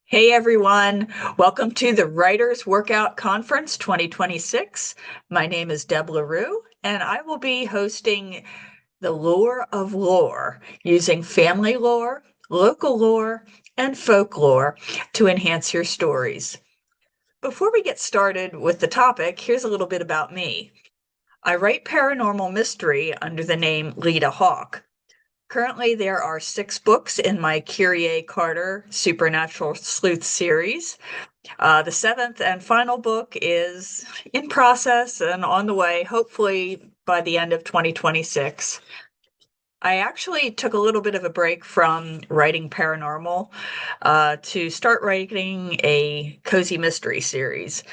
Hey everyone, welcome to the Writers Workout Conference 2026. My name is Deb Lerew, and I will be hosting the lore of lore using family lore, local lore, and folklore to enhance your stories. Before we get started with the topic, here's a little bit about me. I write paranormal mystery under the name Lita Hawk. Currently, there are 6 books in my Kyrie Carter Supernatural Sleuth series. The seventh and final book is in process and on the way, hopefully by the end of 2026. I actually took a little bit of a break from writing paranormal to start writing a cozy mystery series.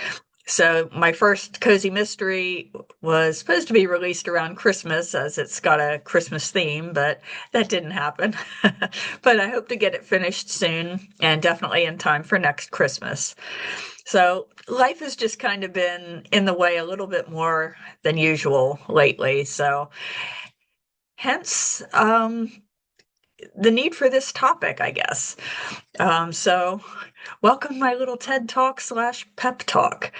So my first cozy mystery was supposed to be released around Christmas as it's got a Christmas theme, but that didn't happen. But I hope to get it finished soon and definitely in time for next Christmas. So life has just kind of been in the way a little bit more than usual lately. So hence the need for this topic, I guess. So welcome my little TED Talk slash pep talk.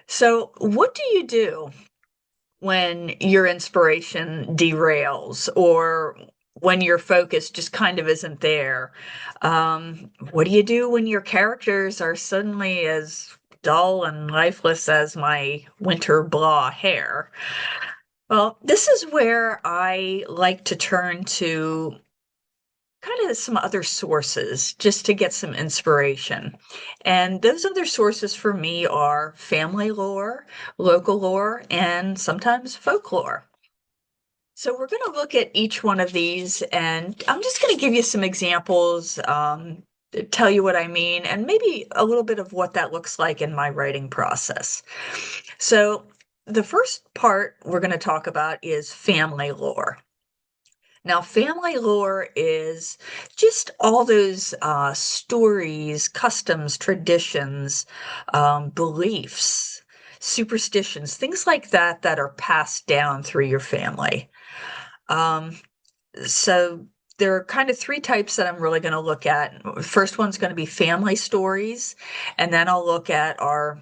So what do you do when your inspiration derails or when your focus just kind of isn't there? What do you do when your characters are suddenly as dull and lifeless as my winter blah hair? Well, this is where I like to turn to kind of some other sources just to get some inspiration. And those other sources for me are family lore, local lore, and sometimes folklore. So we're going to look at each one of these, and I'm just going to give you some examples, tell you what I mean, and maybe a little bit of what that looks like in my writing process. So the first part we're going to talk about is family lore. Now, family lore is just all those stories, customs, traditions, beliefs, superstitions, things like that that are passed down through your family. Um, so there are kind of 3 types that I'm really going to look at. First one's going to be family stories, and then I'll look at our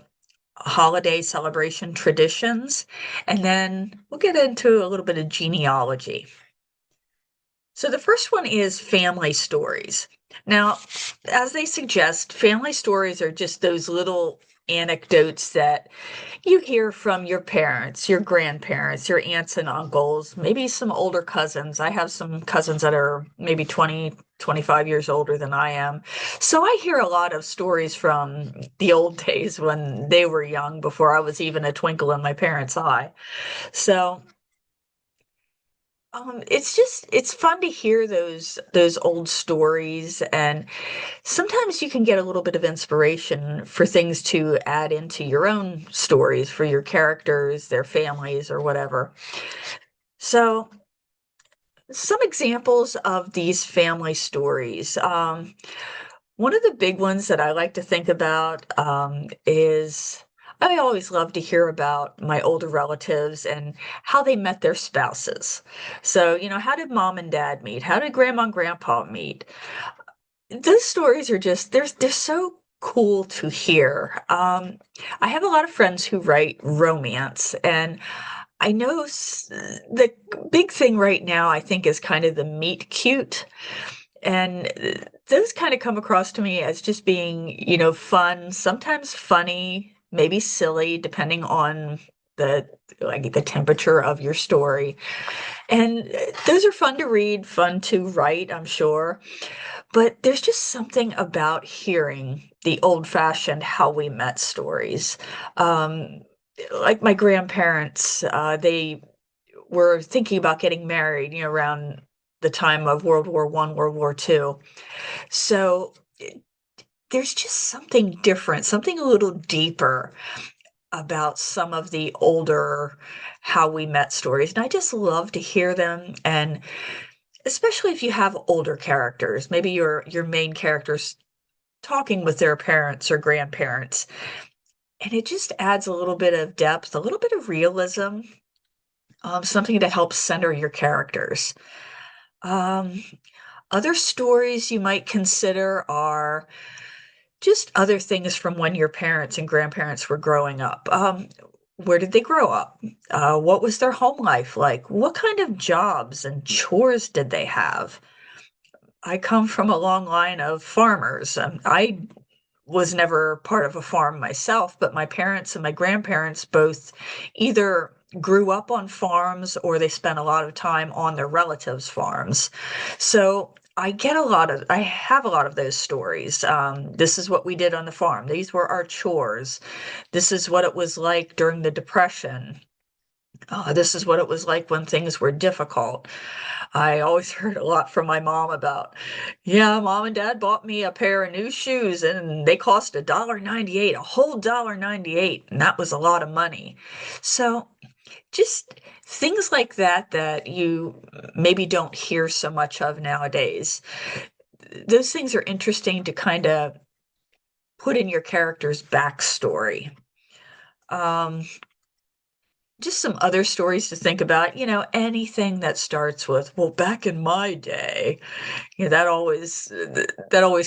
holiday celebration traditions, and then we'll get into a little bit of genealogy. So the first one is family stories. Now, as they suggest, family stories are just those little anecdotes that you hear from your parents, your grandparents, your aunts and uncles, maybe some older cousins. I have some cousins that are maybe 20, 25 years older than I am. So I hear a lot of stories from the old days when they were young, before I was even a twinkle in my parents' eye. So it's fun to hear those old stories, and sometimes you can get a little bit of inspiration for things to add into your own stories for your characters, their families, or whatever. So, some examples of these family stories. One of the big ones that I like to think about is I always love to hear about my older relatives and how they met their spouses. So, how did mom and dad meet? How did grandma and grandpa meet? Those stories are just, they're so cool to hear. I have a lot of friends who write romance, and I know the big thing right now, I think, is kind of the meet cute. And those kind of come across to me as just being, fun, sometimes funny, maybe silly, depending on the temperature of your story. And those are fun to read, fun to write, I'm sure. But there's just something about hearing the old-fashioned how we met stories. Um, like my grandparents, they were thinking about getting married, around the time of World War I, World War II. So there's just something different, something a little deeper about some of the older how we met stories. And I just love to hear them. And especially if you have older characters, maybe your main characters talking with their parents or grandparents. And it just adds a little bit of depth, a little bit of realism, something to help center your characters. Um, Other stories you might consider are just other things from when your parents and grandparents were growing up. Where did they grow up? What was their home life like? What kind of jobs and chores did they have? I come from a long line of farmers. I was never part of a farm myself, but my parents and my grandparents both either grew up on farms or they spent a lot of time on their relatives' farms. So I have a lot of those stories. This is what we did on the farm. These were our chores. This is what it was like during the Depression. This is what it was like when things were difficult. I always heard a lot from my mom about, yeah, mom and dad bought me a pair of new shoes and they cost $1.98, a whole $1.98, and that was a lot of money. So just things like that that you maybe don't hear so much of nowadays. Those things are interesting to kind of put in your character's backstory. Um, just some other stories to think about, anything that starts with, well, back in my day, that always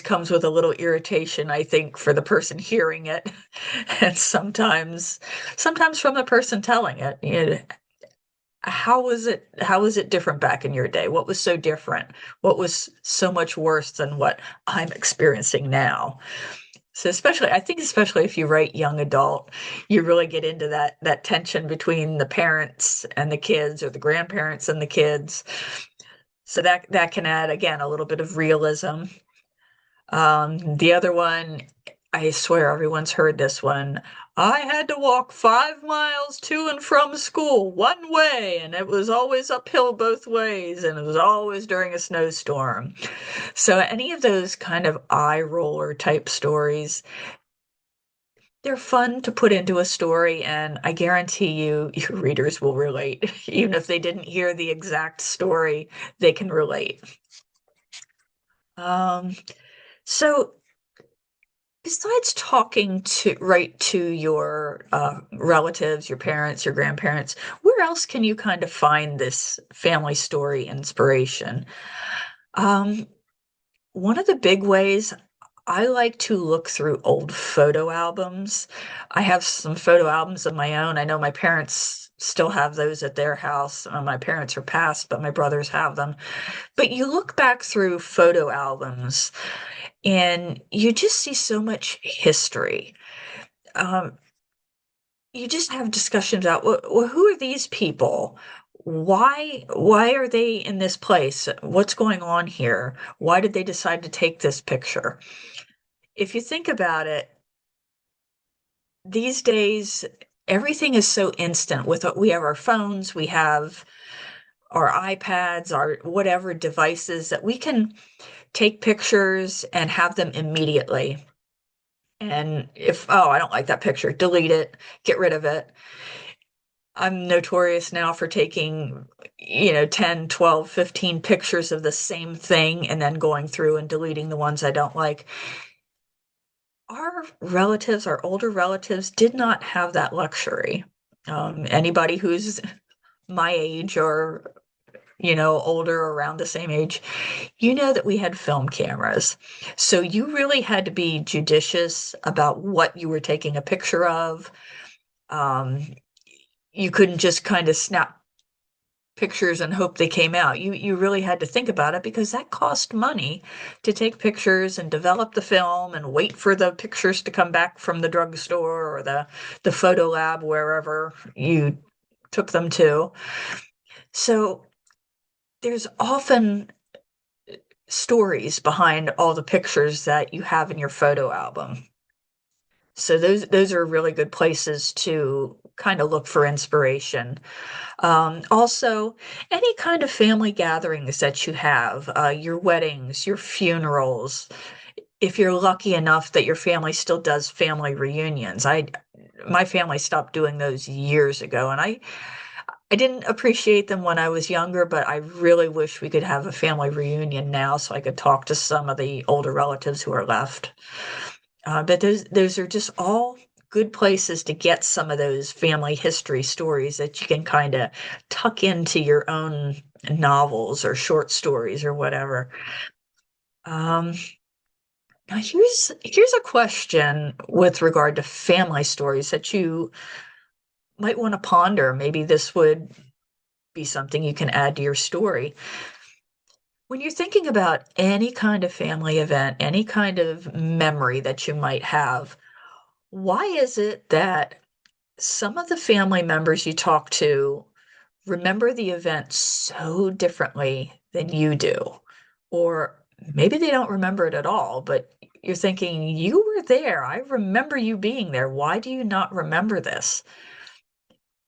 comes with a little irritation, I think, for the person hearing it, and sometimes from the person telling it. How was it different back in your day? What was so different? What was so much worse than what I'm experiencing now? So especially if you write young adult, you really get into that tension between the parents and the kids or the grandparents and the kids. So that can add again a little bit of realism. The other one, I swear everyone's heard this one. I had to walk 5 miles to and from school one way, and it was always uphill both ways, and it was always during a snowstorm. So any of those kind of eye roller type stories, they're fun to put into a story, and I guarantee you, your readers will relate. Even if they didn't hear the exact story, they can relate. Um, so besides talking to your relatives, your parents, your grandparents, where else can you kind of find this family story inspiration? Um, One of the big ways I like to look through old photo albums. I have some photo albums of my own. I know my parents still have those at their house. My parents are passed, but my brothers have them. But you look back through photo albums and you just see so much history. Um, you just have discussions about, well, who are these people? Why are they in this place? What's going on here? Why did they decide to take this picture? If you think about it, these days everything is so instant. We have our phones, we have our iPads, our whatever devices that we can take pictures and have them immediately. And if, oh, I don't like that picture, delete it, get rid of it. I'm notorious now for taking, 10, 12, 15 pictures of the same thing and then going through and deleting the ones I don't like. Our relatives, our older relatives, did not have that luxury. Anybody who's my age or, older, around the same age, that we had film cameras. So you really had to be judicious about what you were taking a picture of. Um, you couldn't just kind of snap pictures and hope they came out. You really had to think about it because that cost money to take pictures and develop the film and wait for the pictures to come back from the drugstore or the photo lab, wherever you took them to. So there's often stories behind all the pictures that you have in your photo album. So those are really good places to kind of look for inspiration. Also, any kind of family gatherings that you have, your weddings, your funerals, if you're lucky enough that your family still does family reunions. My family stopped doing those years ago, and I didn't appreciate them when I was younger, but I really wish we could have a family reunion now so I could talk to some of the older relatives who are left. But those are just all good places to get some of those family history stories that you can kind of tuck into your own novels or short stories or whatever. Um, Now, here's a question with regard to family stories that you might want to ponder. Maybe this would be something you can add to your story. When you're thinking about any kind of family event, any kind of memory that you might have, why is it that some of the family members you talk to remember the event so differently than you do? Or maybe they don't remember it at all, but you're thinking, you were there. I remember you being there. Why do you not remember this?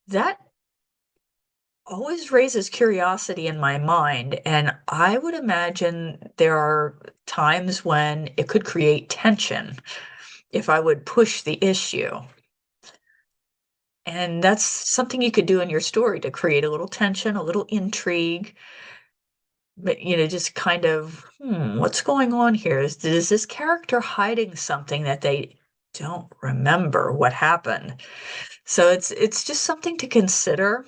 That always raises curiosity in my mind. And I would imagine there are times when it could create tension if I would push the issue. And that's something you could do in your story to create a little tension, a little intrigue, but just kind of, what's going on here? Is this character hiding something that they don't remember what happened? So it's just something to consider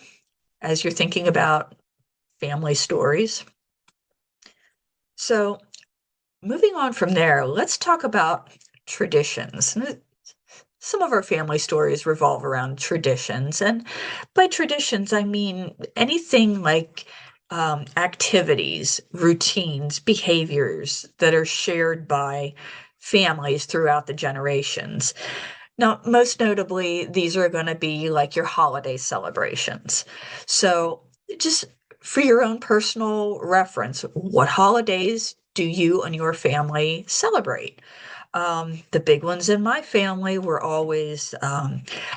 as you're thinking about family stories. So moving on from there, let's talk about traditions. Some of our family stories revolve around traditions. And by traditions, I mean anything like activities, routines, behaviors that are shared by families throughout the generations. Now, most notably, these are going to be like your holiday celebrations. So, just for your own personal reference, what holidays do you and your family celebrate? The big ones in my family were always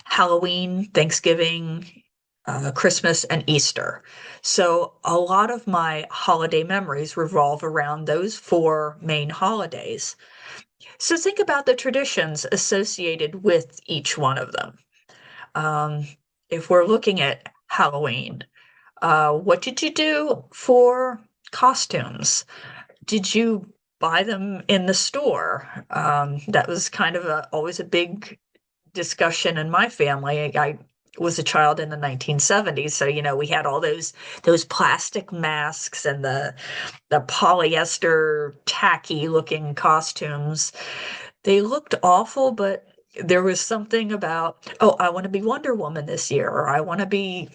Halloween, Thanksgiving, Christmas, and Easter. So a lot of my holiday memories revolve around those four main holidays. So think about the traditions associated with each one of them. Um, if we're looking at Halloween, what did you do for costumes? Did you buy them in the store? That was kind of always a big discussion in my family. I was a child in the 1970s, so we had all those plastic masks and the polyester tacky looking costumes. They looked awful, but there was something about, oh, I want to be Wonder Woman this year, or I want to be,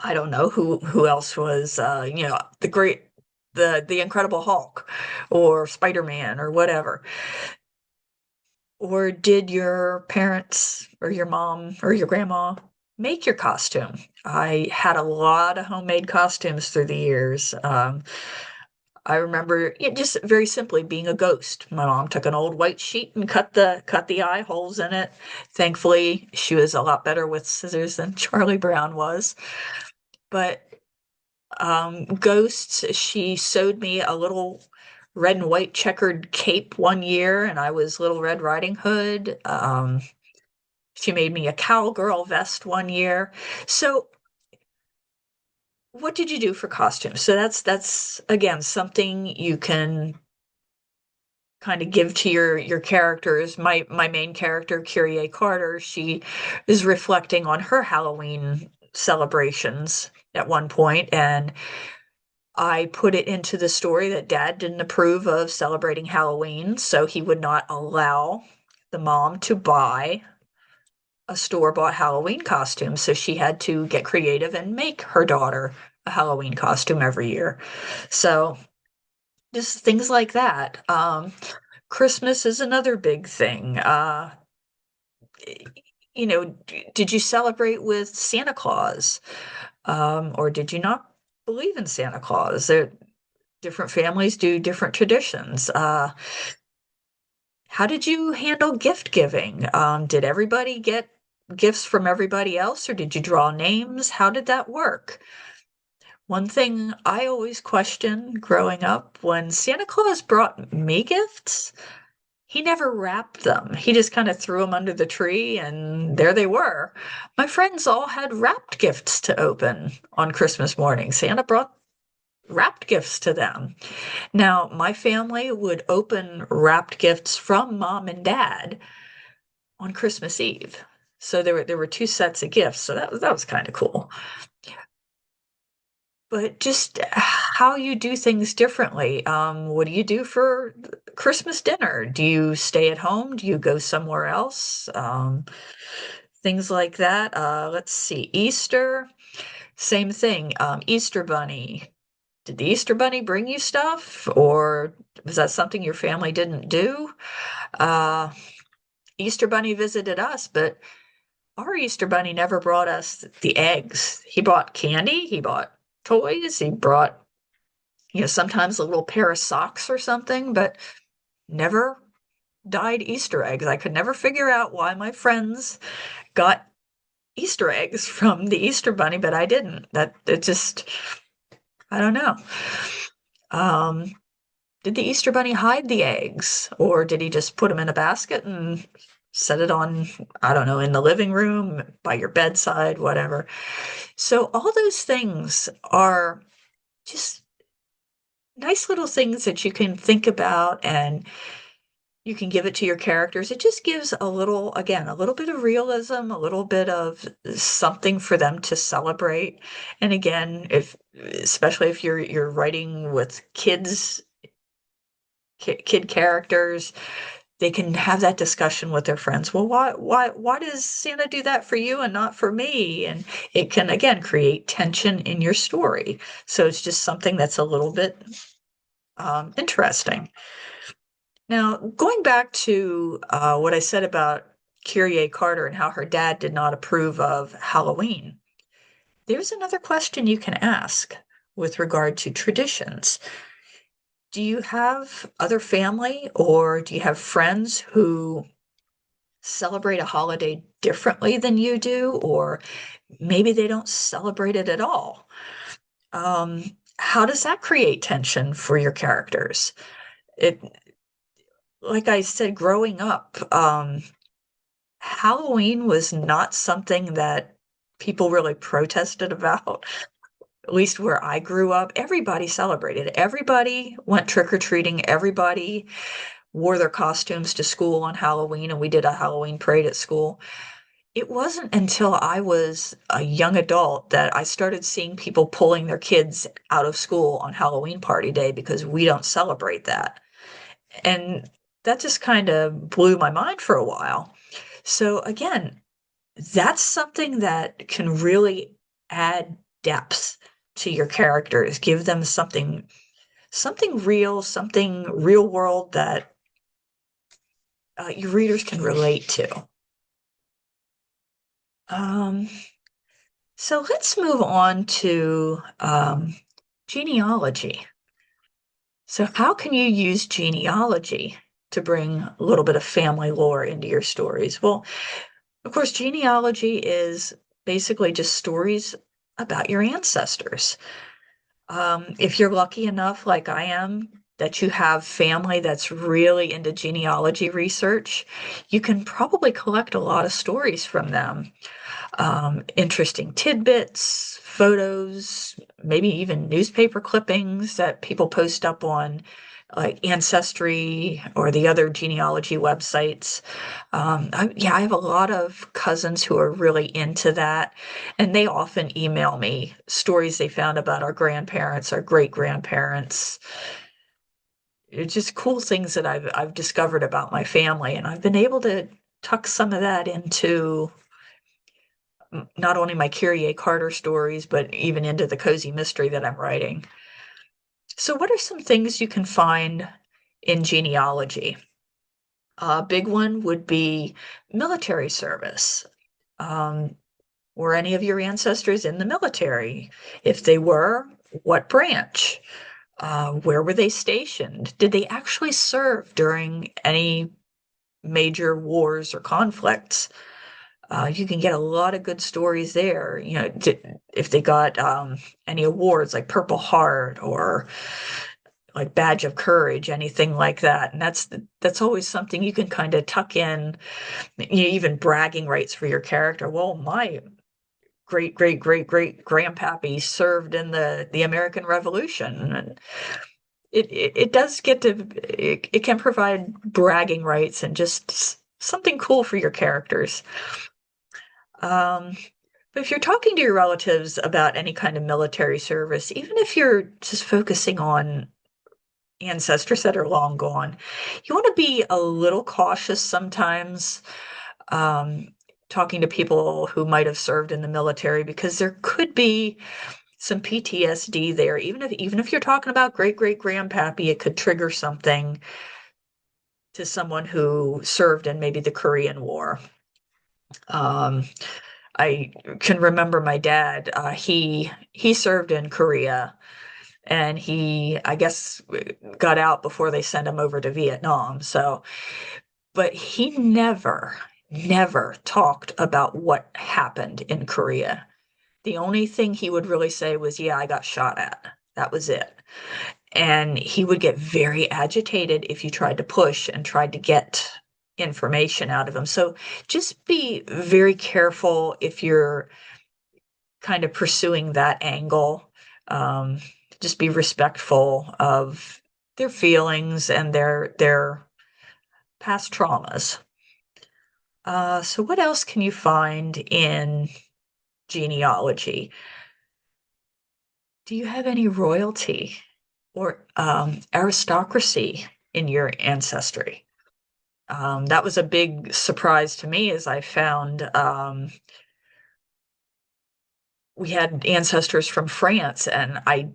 I don't know who else was the Incredible Hulk or Spider-Man or whatever. Or did your parents or your mom or your grandma make your costume? I had a lot of homemade costumes through the years. I remember it just very simply being a ghost. My mom took an old white sheet and cut the eye holes in it. Thankfully, she was a lot better with scissors than Charlie Brown was. But ghosts, she sewed me a little red and white checkered cape one year, and I was Little Red Riding Hood. She made me a cowgirl vest one year. So, what did you do for costumes? So that's again something you can kind of give to your characters. My main character, Kyrie Carter, she is reflecting on her Halloween celebrations at one point, and I put it into the story that dad didn't approve of celebrating Halloween, so he would not allow the mom to buy a store-bought Halloween costume. So she had to get creative and make her daughter a Halloween costume every year. So just things like that. Christmas is another big thing. Did you celebrate with Santa Claus? Or did you not believe in Santa Claus? Different families do different traditions. How did you handle gift giving? Did everybody get gifts from everybody else, or did you draw names? How did that work? One thing I always questioned growing up, when Santa Claus brought me gifts, he never wrapped them. He just kind of threw them under the tree, and there they were. My friends all had wrapped gifts to open on Christmas morning. Santa brought wrapped gifts to them. Now, my family would open wrapped gifts from mom and dad on Christmas Eve. So there were two sets of gifts. So that was kind of cool. But just how you do things differently. What do you do for Christmas dinner? Do you stay at home? Do you go somewhere else? Things like that. Let's see. Easter, same thing. Easter Bunny. Did the Easter Bunny bring you stuff, or was that something your family didn't do? Uh, Easter Bunny visited us, but our Easter Bunny never brought us the eggs. He brought candy, he brought toys, he brought, sometimes a little pair of socks or something, but never dyed Easter eggs. I could never figure out why my friends got Easter eggs from the Easter Bunny, but I didn't. That it just, I don't know. Um, did the Easter Bunny hide the eggs, or did he just put them in a basket and set it on, I don't know, in the living room, by your bedside, whatever? So all those things are just nice little things that you can think about, and you can give it to your characters. It just gives a little, again, a little bit of realism, a little bit of something for them to celebrate. And again, especially if you're writing with kid characters, they can have that discussion with their friends. Well, why does Santa do that for you and not for me? And it can, again, create tension in your story. So it's just something that's a little bit interesting. Now, going back to what I said about Kyrie Carter and how her dad did not approve of Halloween, there's another question you can ask with regard to traditions. Do you have other family, or do you have friends who celebrate a holiday differently than you do, or maybe they don't celebrate it at all? How does that create tension for your characters? It, like I said, growing up, Halloween was not something that people really protested about. At least where I grew up, everybody celebrated. Everybody went trick-or-treating. Everybody wore their costumes to school on Halloween, and we did a Halloween parade at school. It wasn't until I was a young adult that I started seeing people pulling their kids out of school on Halloween party day because we don't celebrate that. And that just kind of blew my mind for a while. So again, that's something that can really add depth to your characters, give them something real, something real world that your readers can relate to. Um, so let's move on to genealogy. So how can you use genealogy to bring a little bit of family lore into your stories? Well, of course, genealogy is basically just stories about your ancestors. If you're lucky enough, like I am, that you have family that's really into genealogy research, you can probably collect a lot of stories from them. Interesting tidbits, photos, maybe even newspaper clippings that people post up on like Ancestry or the other genealogy websites. I have a lot of cousins who are really into that, and they often email me stories they found about our grandparents, our great grandparents. It's just cool things that I've discovered about my family, and I've been able to tuck some of that into not only my Kyrie Carter stories, but even into the cozy mystery that I'm writing. So, what are some things you can find in genealogy? A big one would be military service. Um, were any of your ancestors in the military? If they were, what branch? Where were they stationed? Did they actually serve during any major wars or conflicts? You can get a lot of good stories there. If they got any awards like Purple Heart or like Badge of Courage, anything like that. And that's always something you can kind of tuck in, even bragging rights for your character. Well, my great great great great grandpappy served in the American Revolution, and it does get to it can provide bragging rights and just something cool for your characters. Um, but if you're talking to your relatives about any kind of military service, even if you're just focusing on ancestors that are long gone. You want to be a little cautious sometimes, um, talking to people who might have served in the military because there could be some PTSD there. Even if you're talking about great grandpappy, it could trigger something to someone who served in maybe the Korean War. Um, I can remember my dad. He served in Korea, and he, I guess, got out before they sent him over to Vietnam. So, but he never talked about what happened in Korea. The only thing he would really say was, "Yeah, I got shot at." That was it. And he would get very agitated if you tried to push and tried to get information out of him. So just be very careful if you're kind of pursuing that angle. Um, just be respectful of their feelings and their past traumas. So what else can you find in genealogy? Do you have any royalty or aristocracy in your ancestry? That was a big surprise to me as I found we had ancestors from France, and I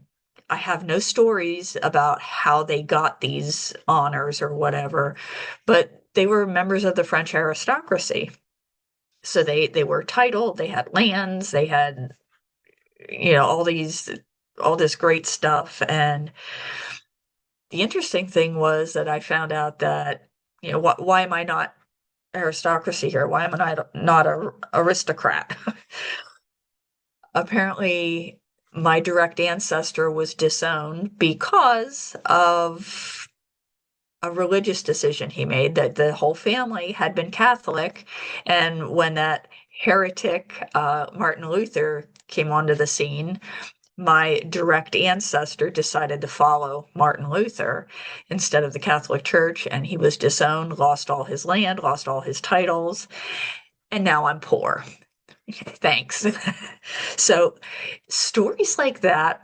have no stories about how they got these honors or whatever, but they were members of the French aristocracy. So they were titled, they had lands, they had, all this great stuff. And the interesting thing was that I found out that, why am I not aristocracy here? Why am I not a aristocrat? Apparently, my direct ancestor was disowned because of a religious decision he made, that the whole family had been Catholic. And when that heretic, Martin Luther, came onto the scene, my direct ancestor decided to follow Martin Luther instead of the Catholic Church, and he was disowned, lost all his land, lost all his titles, and now I'm poor. Thanks. So stories like that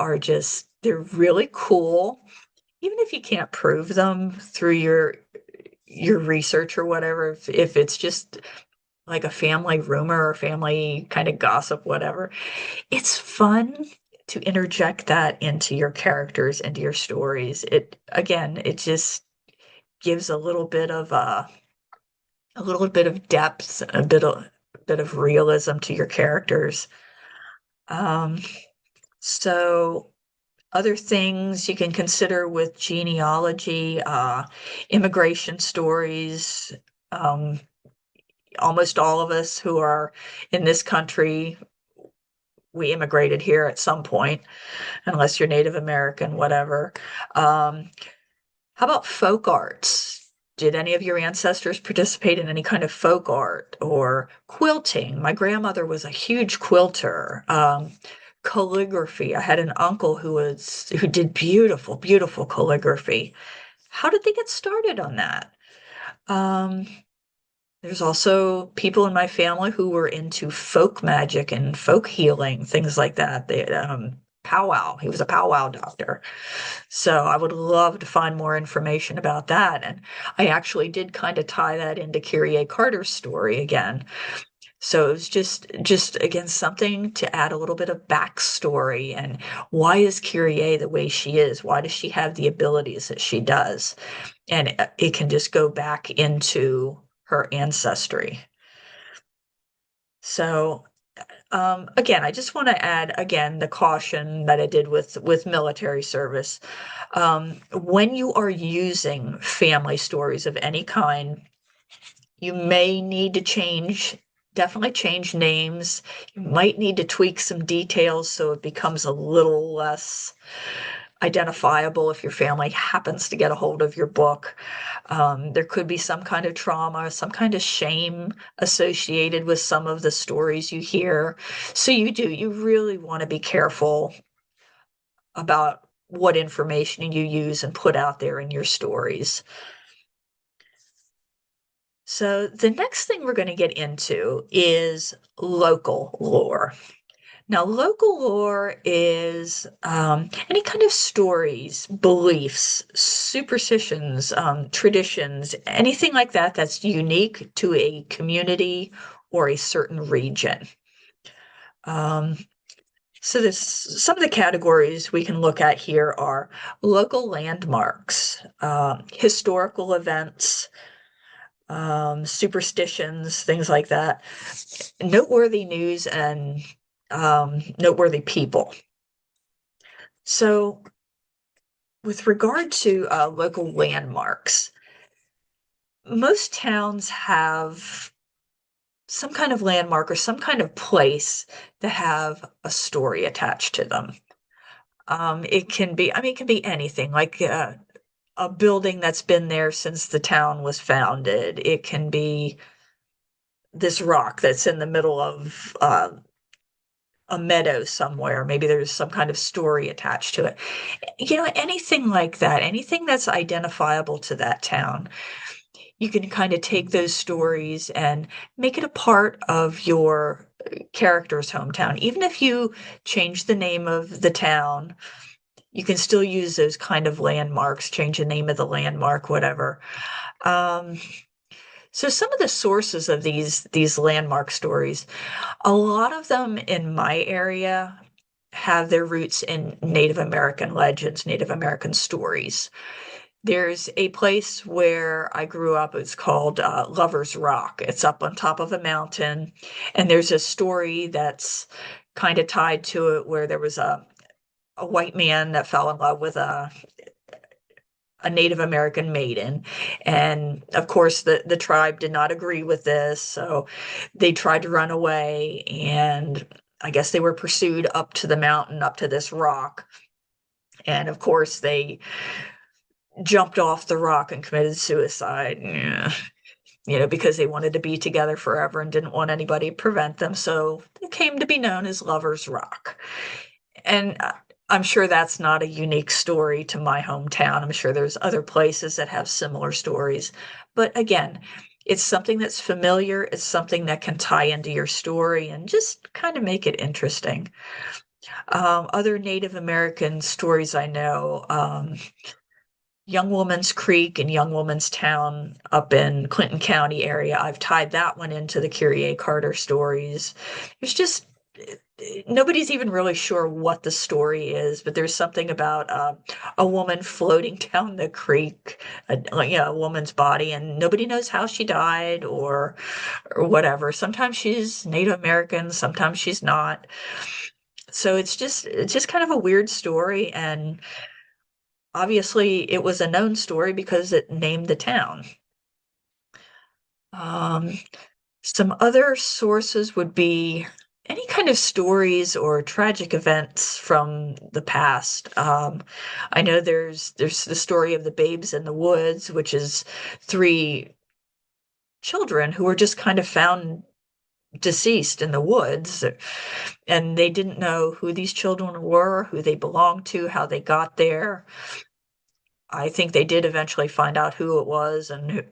they're really cool. Even if you can't prove them through your research or whatever, if it's just like a family rumor or family kind of gossip, whatever, it's fun to interject that into your characters, into your stories. It just gives a little bit of depth, a bit of realism to your characters. Um, so other things you can consider with genealogy, immigration stories. Um, Almost all of us who are in this country, we immigrated here at some point, unless you're Native American, whatever. Um, how about folk arts? Did any of your ancestors participate in any kind of folk art or quilting? My grandmother was a huge quilter. Calligraphy. I had an uncle who did beautiful calligraphy. How did they get started on that? Um, there's also people in my family who were into folk magic and folk healing, things like that. Powwow. He was a powwow doctor. So I would love to find more information about that. And I actually did kind of tie that into Kyrie Carter's story again. So it was just again something to add a little bit of backstory. And why is Kyrie the way she is? Why does she have the abilities that she does? And it can just go back into her ancestry. So again, I just want to add again the caution that I did with military service. When you are using family stories of any kind, you may need to definitely change names. You might need to tweak some details so it becomes a little less identifiable if your family happens to get a hold of your book. There could be some kind of trauma, some kind of shame associated with some of the stories you hear. So you really want to be careful about what information you use and put out there in your stories. So the next thing we're going to get into is local lore. Now, local lore is any kind of stories, beliefs, superstitions, traditions, anything like that that's unique to a community or a certain region. Um, so this some of the categories we can look at here are local landmarks, historical events, superstitions, things like that, noteworthy news, and noteworthy people. So, with regard to local landmarks, most towns have some kind of landmark or some kind of place that have a story attached to them. It can be, I mean, it can be anything, like a building that's been there since the town was founded. It can be this rock that's in the middle of a meadow somewhere. Maybe there's some kind of story attached to it. Anything like that, anything that's identifiable to that town, you can kind of take those stories and make it a part of your character's hometown. Even if you change the name of the town, you can still use those kind of landmarks, change the name of the landmark, whatever. Um, so some of the sources of these landmark stories, a lot of them in my area have their roots in Native American legends, Native American stories. There's a place where I grew up. It's called Lover's Rock. It's up on top of a mountain, and there's a story that's kind of tied to it where there was a white man that fell in love with a Native American maiden. And of course, the tribe did not agree with this. So they tried to run away. And I guess they were pursued up to the mountain, up to this rock. And of course, they jumped off the rock and committed suicide. Yeah. Because they wanted to be together forever and didn't want anybody to prevent them. So it came to be known as Lover's Rock. And I'm sure that's not a unique story to my hometown. I'm sure there's other places that have similar stories. But again, it's something that's familiar. It's something that can tie into your story and just kind of make it interesting. Other Native American stories I know, Young Woman's Creek and Young Woman's Town up in Clinton County area. I've tied that one into the Kyrie Carter stories. There's just nobody's even really sure what the story is, but there's something about a woman floating down the creek, a woman's body, and nobody knows how she died or whatever. Sometimes she's Native American, sometimes she's not. So it's just kind of a weird story, and obviously it was a known story because it named the town. Um, some other sources would be any kind of stories or tragic events from the past. I know there's the story of the Babes in the Woods, which is three children who were just kind of found deceased in the woods, and they didn't know who these children were, who they belonged to, how they got there. I think they did eventually find out who it was, and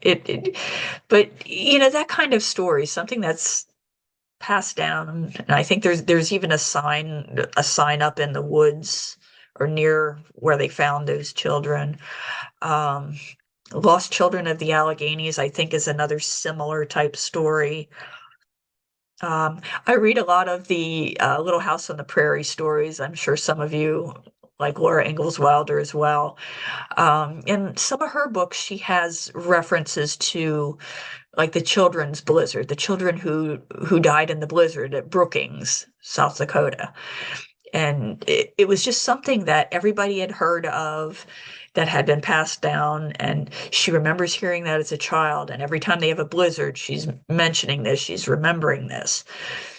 but that kind of story, something that's passed down. And I think there's even a sign up in the woods or near where they found those children. Um, Lost Children of the Alleghenies, I think, is another similar type story. I read a lot of the Little House on the Prairie stories. I'm sure some of you like Laura Ingalls Wilder as well. In some of her books, she has references to like the children's blizzard, the children who died in the blizzard at Brookings, South Dakota. And it was just something that everybody had heard of, that had been passed down. And she remembers hearing that as a child. And every time they have a blizzard, she's mentioning this, she's remembering this.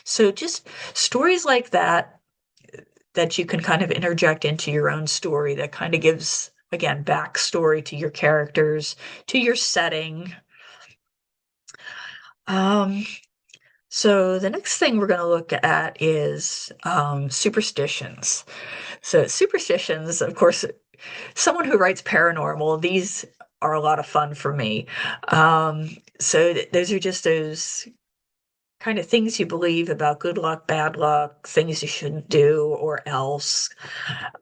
So just stories like that you can kind of interject into your own story that kind of gives, again, backstory to your characters, to your setting. Um, so the next thing we're going to look at is superstitions. So superstitions, of course, someone who writes paranormal, these are a lot of fun for me. So those are just those kind of things you believe about good luck, bad luck, things you shouldn't do or else.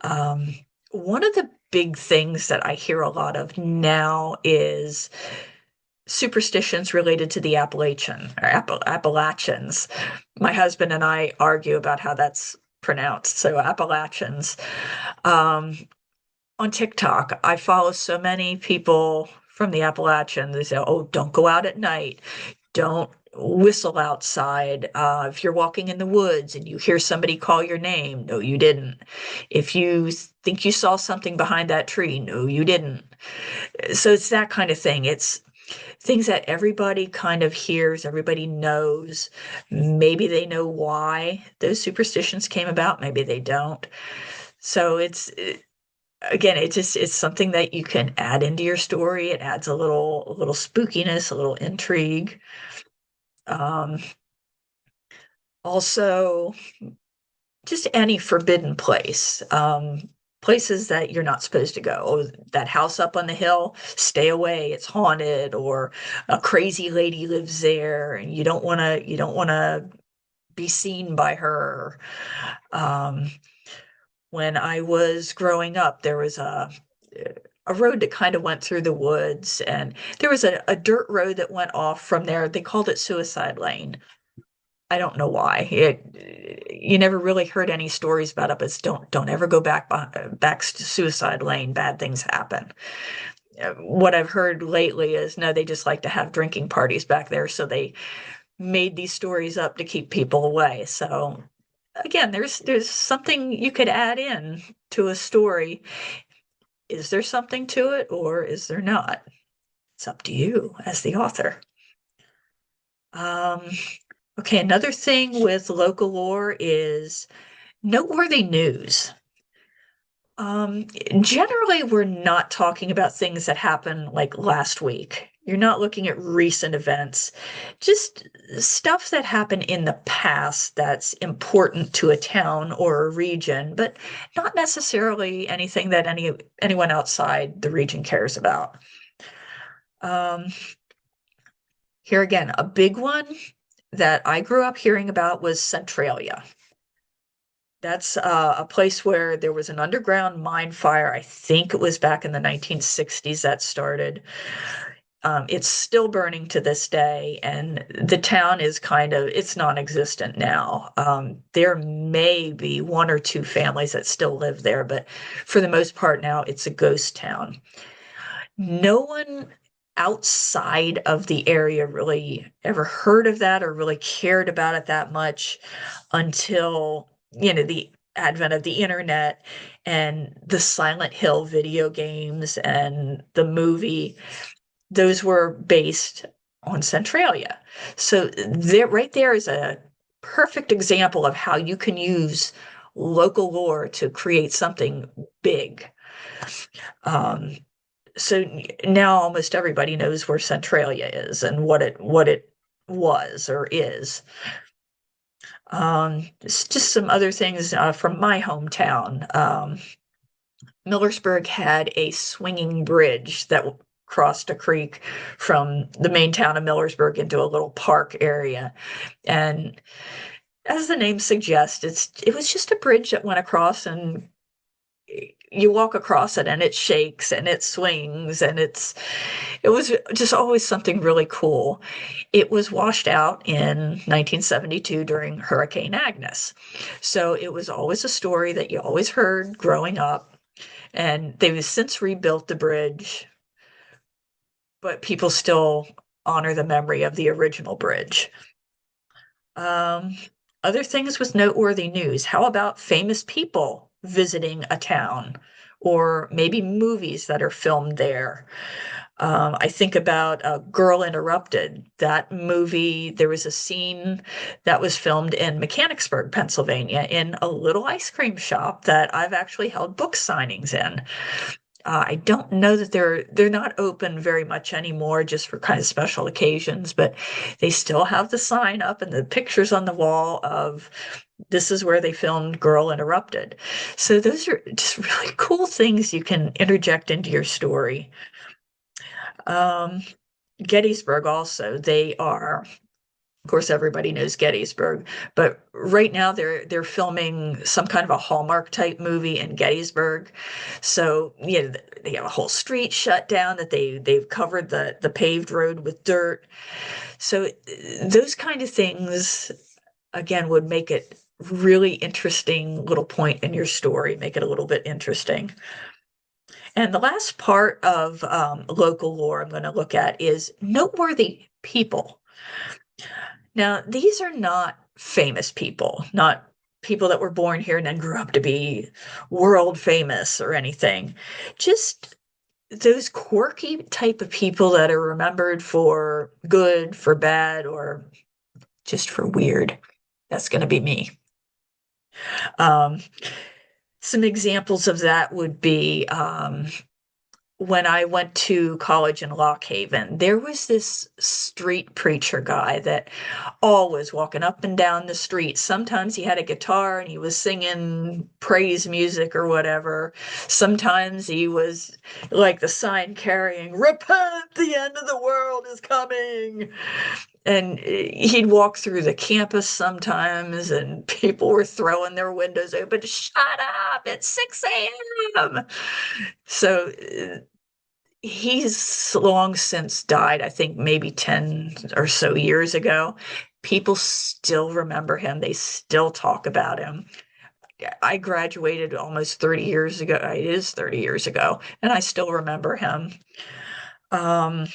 Um, One of the big things that I hear a lot of now is superstitions related to the Appalachians. My husband and I argue about how that's pronounced. So Appalachians. Um, on TikTok, I follow so many people from the Appalachians. They say, "Oh, don't go out at night. Don't whistle outside. If you're walking in the woods and you hear somebody call your name, no, you didn't. If you think you saw something behind that tree, no, you didn't." So it's that kind of thing. It's things that everybody kind of hears, everybody knows. Maybe they know why those superstitions came about, maybe they don't. So again, it's something that you can add into your story. It adds a little spookiness, a little intrigue. Um, Also, just any forbidden place. Places that you're not supposed to go. Oh, that house up on the hill, stay away, it's haunted, or a crazy lady lives there and you don't want to be seen by her. Um, when I was growing up, there was a road that kind of went through the woods, and there was a dirt road that went off from there. They called it Suicide Lane. I don't know why. You never really heard any stories about it, but don't ever go back to Suicide Lane. Bad things happen. What I've heard lately is no, they just like to have drinking parties back there, so they made these stories up to keep people away. So again, there's something you could add in to a story. Is there something to it, or is there not? It's up to you as the author. Um, okay, another thing with local lore is noteworthy news. Um, Generally, we're not talking about things that happened like last week. You're not looking at recent events, just stuff that happened in the past that's important to a town or a region, but not necessarily anything that anyone outside the region cares about. Um, Here again, a big one that I grew up hearing about was Centralia. That's a place where there was an underground mine fire. I think it was back in the 1960s that started. It's still burning to this day, and the town is it's non-existent now. There may be one or two families that still live there, but for the most part now, it's a ghost town. No one outside of the area really ever heard of that or really cared about it that much until, the advent of the internet and the Silent Hill video games and the movie. Those were based on Centralia. So there, right there is a perfect example of how you can use local lore to create something big. Um, so now almost everybody knows where Centralia is and what it was or is. Just some other things from my hometown. Millersburg had a swinging bridge that crossed a creek from the main town of Millersburg into a little park area. And as the name suggests, it was just a bridge that went across, and you walk across it and it shakes and it swings, and it was just always something really cool. It was washed out in 1972 during Hurricane Agnes. So it was always a story that you always heard growing up, and they've since rebuilt the bridge, but people still honor the memory of the original bridge. Um, Other things with noteworthy news. How about famous people visiting a town, or maybe movies that are filmed there? I think about Girl Interrupted. That movie, there was a scene that was filmed in Mechanicsburg, Pennsylvania, in a little ice cream shop that I've actually held book signings in. I don't know that they're not open very much anymore, just for kind of special occasions, but they still have the sign up and the pictures on the wall of this is where they filmed Girl Interrupted. So those are just really cool things you can interject into your story. Um, Gettysburg also, they are Of course, everybody knows Gettysburg, but right now they're filming some kind of a Hallmark type movie in Gettysburg. So, they have a whole street shut down that they've covered the paved road with dirt. So those kind of things again would make it really interesting little point in your story, make it a little bit interesting. And the last part of local lore I'm going to look at is noteworthy people. Now, these are not famous people, not people that were born here and then grew up to be world famous or anything. Just those quirky type of people that are remembered for good, for bad, or just for weird. That's going to be me. Um, some examples of that would be when I went to college in Lock Haven, there was this street preacher guy that always walking up and down the street. Sometimes he had a guitar and he was singing praise music or whatever. Sometimes he was like the sign carrying, "Repent, the end of the world is coming." And he'd walk through the campus sometimes, and people were throwing their windows open. "Shut up! It's 6 a.m." So he's long since died, I think maybe 10 or so years ago. People still remember him. They still talk about him. I graduated almost 30 years ago. It is 30 years ago, and I still remember him. Um,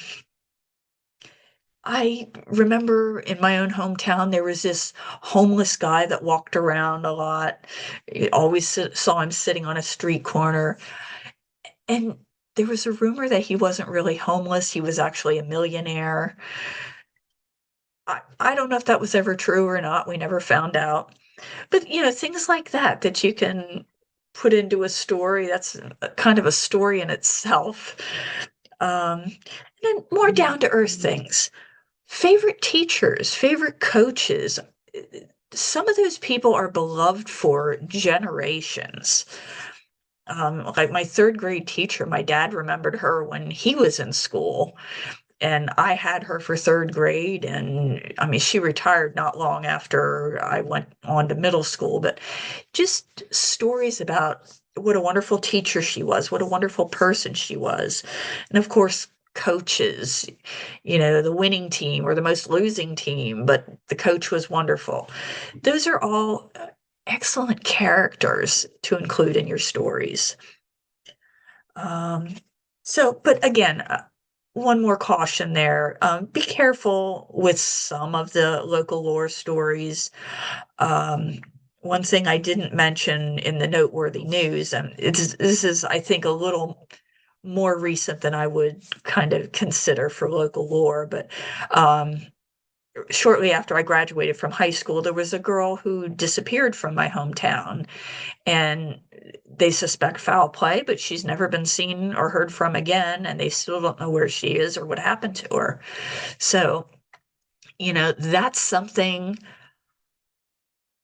I remember in my own hometown, there was this homeless guy that walked around a lot. You always saw him sitting on a street corner. And there was a rumor that he wasn't really homeless. He was actually a millionaire. I don't know if that was ever true or not. We never found out. But, things like that you can put into a story. That's kind of a story in itself. And then more down to earth things. Favorite teachers, favorite coaches. Some of those people are beloved for generations. Like my third grade teacher, my dad remembered her when he was in school, and I had her for third grade. And I mean, she retired not long after I went on to middle school, but just stories about what a wonderful teacher she was, what a wonderful person she was. And of course, coaches, the winning team or the most losing team, but the coach was wonderful. Those are all excellent characters to include in your stories. Um, but again, one more caution there. Be careful with some of the local lore stories. One thing I didn't mention in the noteworthy news, and this is, I think, a little more recent than I would kind of consider for local lore, but shortly after I graduated from high school, there was a girl who disappeared from my hometown, and they suspect foul play, but she's never been seen or heard from again, and they still don't know where she is or what happened to her. So, that's something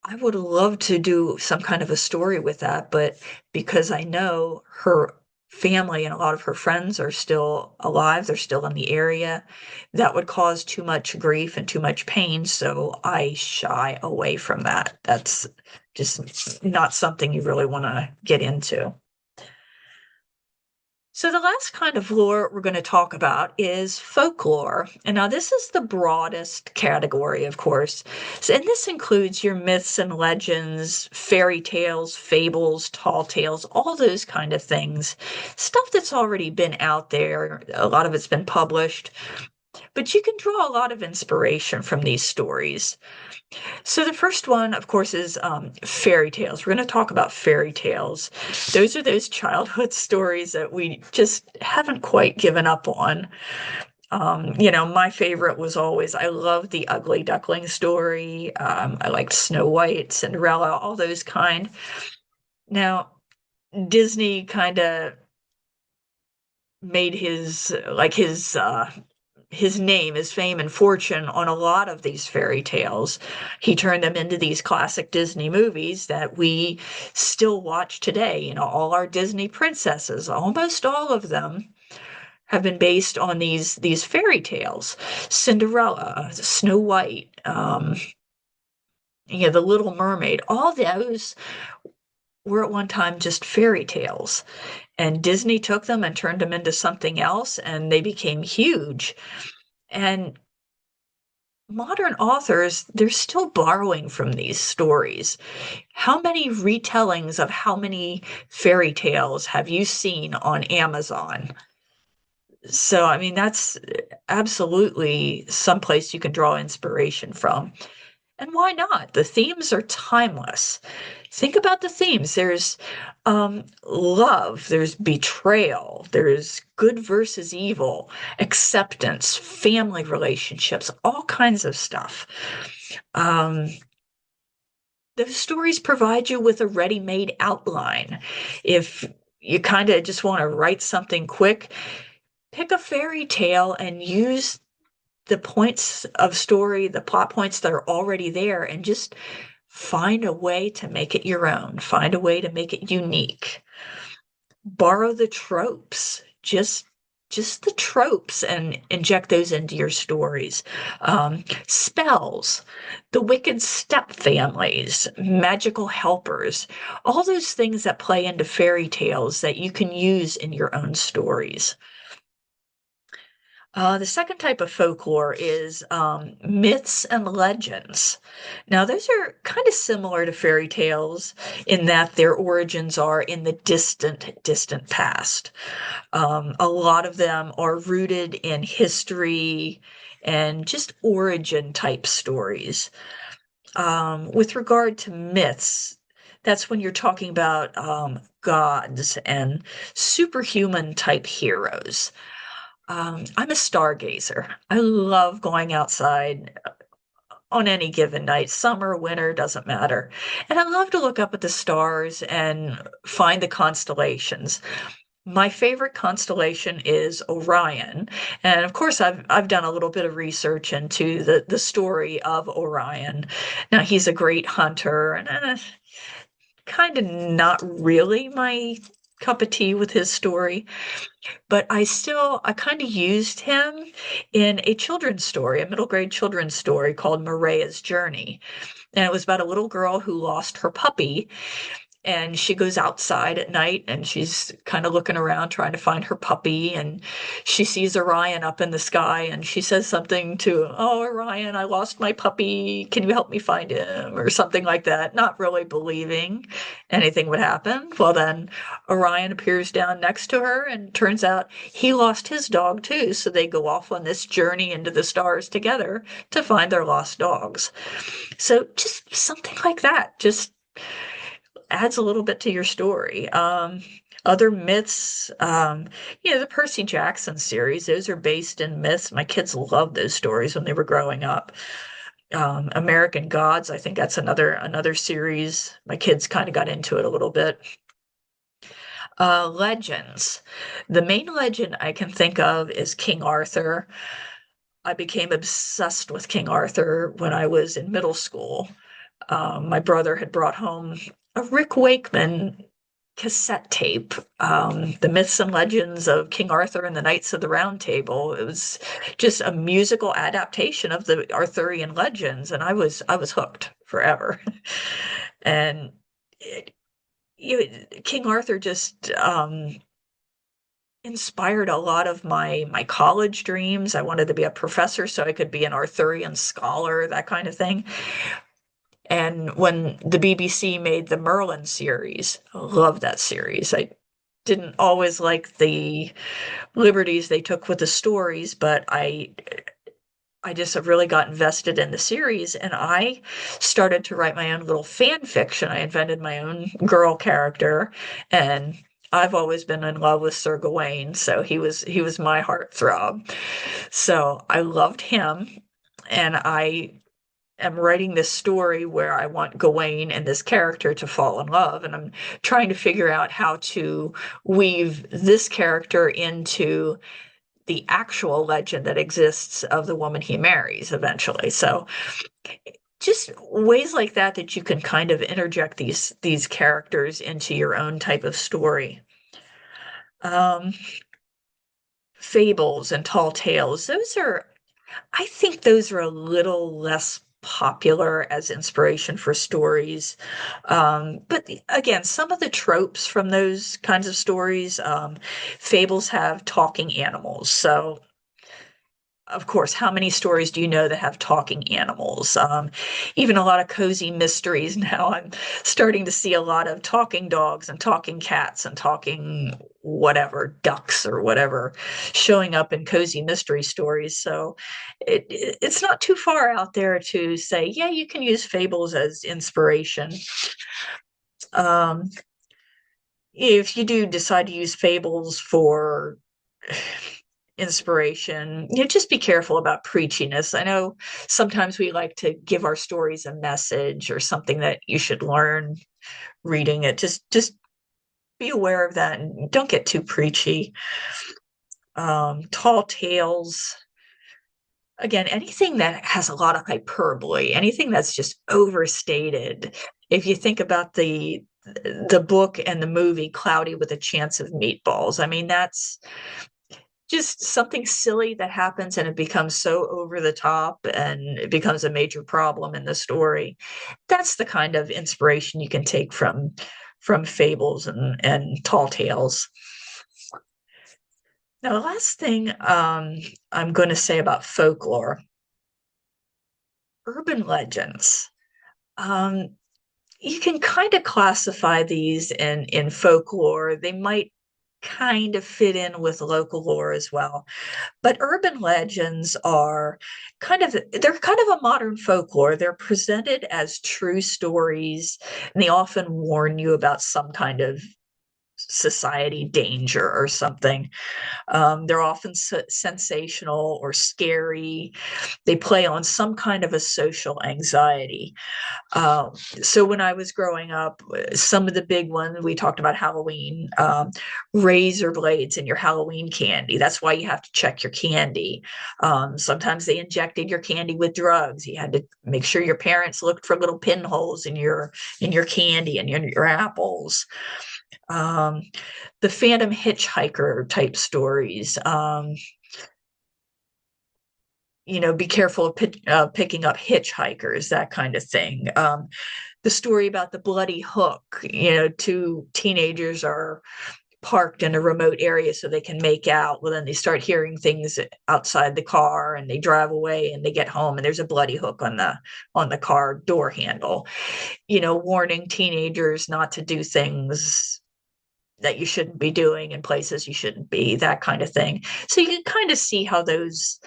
I would love to do some kind of a story with that, but because I know her family and a lot of her friends are still alive, they're still in the area, that would cause too much grief and too much pain. So I shy away from that. That's just not something you really want to get into. So the last kind of lore we're going to talk about is folklore. And now this is the broadest category, of course. And this includes your myths and legends, fairy tales, fables, tall tales, all those kind of things. Stuff that's already been out there. A lot of it's been published. But you can draw a lot of inspiration from these stories. So the first one, of course, is fairy tales. We're going to talk about fairy tales. Those are those childhood stories that we just haven't quite given up on. My favorite was always, I loved the Ugly Duckling story. I liked Snow White, Cinderella, all those kind. Now, Disney kind of made his name, his fame and fortune on a lot of these fairy tales. He turned them into these classic Disney movies that we still watch today. All our Disney princesses, almost all of them, have been based on these fairy tales. Cinderella, Snow White, The Little Mermaid, all those were at one time just fairy tales. And Disney took them and turned them into something else, and they became huge. And modern authors, they're still borrowing from these stories. How many retellings of how many fairy tales have you seen on Amazon? So, I mean, that's absolutely someplace you can draw inspiration from. And why not? The themes are timeless. Think about the themes. There's love, there's betrayal, there's good versus evil, acceptance, family relationships, all kinds of stuff. Um, those stories provide you with a ready-made outline. If you kind of just want to write something quick, pick a fairy tale and use the points of story, the plot points that are already there, and just find a way to make it your own, find a way to make it unique. Borrow the tropes, just the tropes, and inject those into your stories. Spells, the wicked step families, magical helpers, all those things that play into fairy tales that you can use in your own stories. The second type of folklore is myths and legends. Now, those are kind of similar to fairy tales in that their origins are in the distant, distant past. A lot of them are rooted in history and just origin type stories. With regard to myths, that's when you're talking about gods and superhuman type heroes. I'm a stargazer. I love going outside on any given night, summer, winter, doesn't matter. And I love to look up at the stars and find the constellations. My favorite constellation is Orion. And of course, I've done a little bit of research into the story of Orion. Now, he's a great hunter, and kind of not really my cup of tea with his story. But I kind of used him in a children's story, a middle grade children's story called Mariah's Journey. And it was about a little girl who lost her puppy, and she goes outside at night and she's kind of looking around trying to find her puppy, and she sees Orion up in the sky, and she says something to, "Oh, Orion, I lost my puppy, can you help me find him?" or something like that, not really believing anything would happen. Well, then Orion appears down next to her, and turns out he lost his dog too, so they go off on this journey into the stars together to find their lost dogs. So just something like that, just adds a little bit to your story. Other myths, the Percy Jackson series, those are based in myths. My kids loved those stories when they were growing up. American Gods, I think that's another series. My kids kind of got into it a little bit. Legends. The main legend I can think of is King Arthur. I became obsessed with King Arthur when I was in middle school. My brother had brought home a Rick Wakeman cassette tape, The Myths and Legends of King Arthur and the Knights of the Round Table. It was just a musical adaptation of the Arthurian legends, and I was hooked forever. And King Arthur just inspired a lot of my college dreams. I wanted to be a professor so I could be an Arthurian scholar, that kind of thing. And when the BBC made the Merlin series, I love that series. I didn't always like the liberties they took with the stories, but I just have really got invested in the series, and I started to write my own little fan fiction. I invented my own girl character, and I've always been in love with Sir Gawain, so he was my heartthrob. So I loved him, and I am writing this story where I want Gawain and this character to fall in love, and I'm trying to figure out how to weave this character into the actual legend that exists of the woman he marries eventually. So just ways like that that you can kind of interject these characters into your own type of story. Um, fables and tall tales, I think those are a little less popular as inspiration for stories. But again, some of the tropes from those kinds of stories, fables have talking animals. So of course, how many stories do you know that have talking animals? Even a lot of cozy mysteries now. I'm starting to see a lot of talking dogs and talking cats and talking whatever, ducks or whatever, showing up in cozy mystery stories. So it's not too far out there to say, yeah, you can use fables as inspiration. Um, if you do decide to use fables for inspiration, just be careful about preachiness. I know sometimes we like to give our stories a message or something that you should learn reading it. Just be aware of that and don't get too preachy. Tall tales, again, anything that has a lot of hyperbole, anything that's just overstated. If you think about the book and the movie Cloudy with a Chance of Meatballs, I mean, that's just something silly that happens and it becomes so over the top and it becomes a major problem in the story. That's the kind of inspiration you can take from fables and tall tales. Now, the last thing I'm going to say about folklore, urban legends. Um, you can kind of classify these in folklore. They might kind of fit in with local lore as well. But urban legends are they're kind of a modern folklore. They're presented as true stories, and they often warn you about some kind of society danger or something. They're often sensational or scary. They play on some kind of a social anxiety. So when I was growing up, some of the big ones we talked about Halloween, razor blades in your Halloween candy. That's why you have to check your candy. Sometimes they injected your candy with drugs. You had to make sure your parents looked for little pinholes in your candy and your apples. Um, the Phantom Hitchhiker type stories. Be careful of picking up hitchhikers, that kind of thing. The story about the bloody hook, two teenagers are parked in a remote area so they can make out. Well, then they start hearing things outside the car and they drive away and they get home and there's a bloody hook on the car door handle, warning teenagers not to do things that you shouldn't be doing in places you shouldn't be, that kind of thing. So you can kind of see how those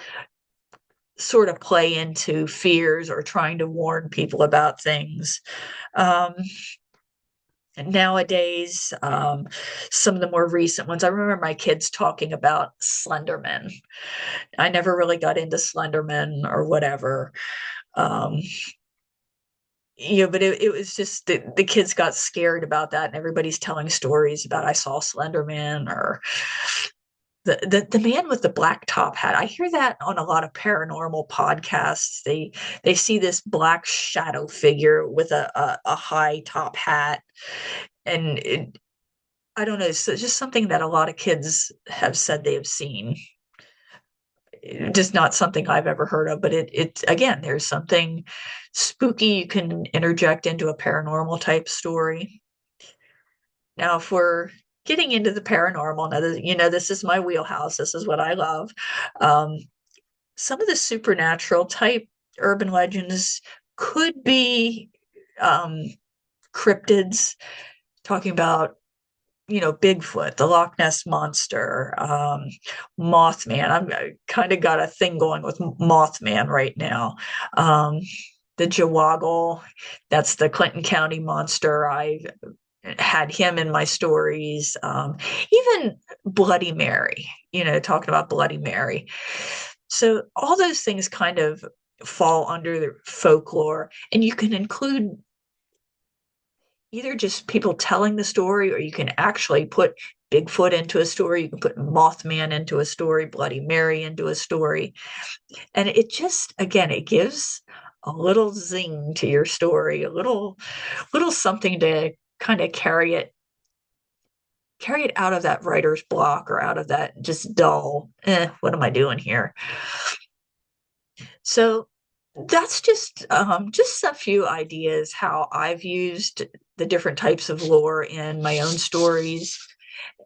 sort of play into fears or trying to warn people about things. Um, Nowadays, some of the more recent ones, I remember my kids talking about Slenderman. I never really got into Slenderman or whatever. Um, but it was just the kids got scared about that, and everybody's telling stories about I saw Slenderman or the man with the black top hat. I hear that on a lot of paranormal podcasts. They see this black shadow figure with a high top hat, and I don't know. It's just something that a lot of kids have said they have seen. Just not something I've ever heard of, but it again, there's something spooky you can interject into a paranormal type story. Now, if we're getting into the paranormal, now, this is my wheelhouse. This is what I love. Um, some of the supernatural type urban legends could be um, cryptids, talking about Bigfoot, the Loch Ness monster, Mothman. I kind of got a thing going with Mothman right now. Um, the Jawaggle, that's the Clinton County monster. I had him in my stories. Even Bloody Mary, talking about Bloody Mary. So all those things kind of fall under the folklore, and you can include either just people telling the story, or you can actually put Bigfoot into a story. You can put Mothman into a story, Bloody Mary into a story. And it just, again, it gives a little zing to your story, a little something to kind of carry it out of that writer's block or out of that just dull, what am I doing here? So that's just a few ideas how I've used the different types of lore in my own stories.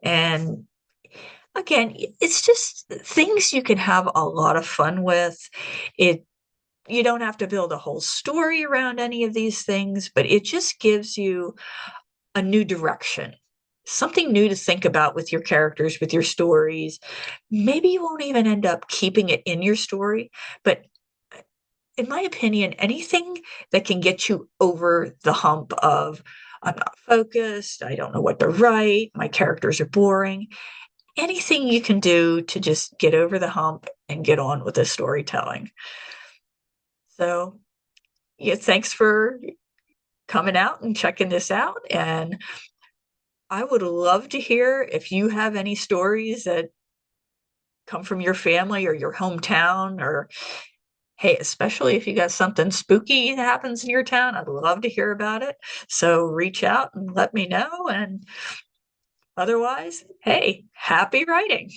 And again, it's just things you can have a lot of fun with. It You don't have to build a whole story around any of these things, but it just gives you a new direction, something new to think about with your characters, with your stories. Maybe you won't even end up keeping it in your story, but in my opinion, anything that can get you over the hump of I'm not focused, I don't know what to write, my characters are boring, anything you can do to just get over the hump and get on with the storytelling. So, yeah, thanks for coming out and checking this out. And I would love to hear if you have any stories that come from your family or your hometown, or hey, especially if you got something spooky that happens in your town, I'd love to hear about it. So reach out and let me know. And otherwise, hey, happy writing.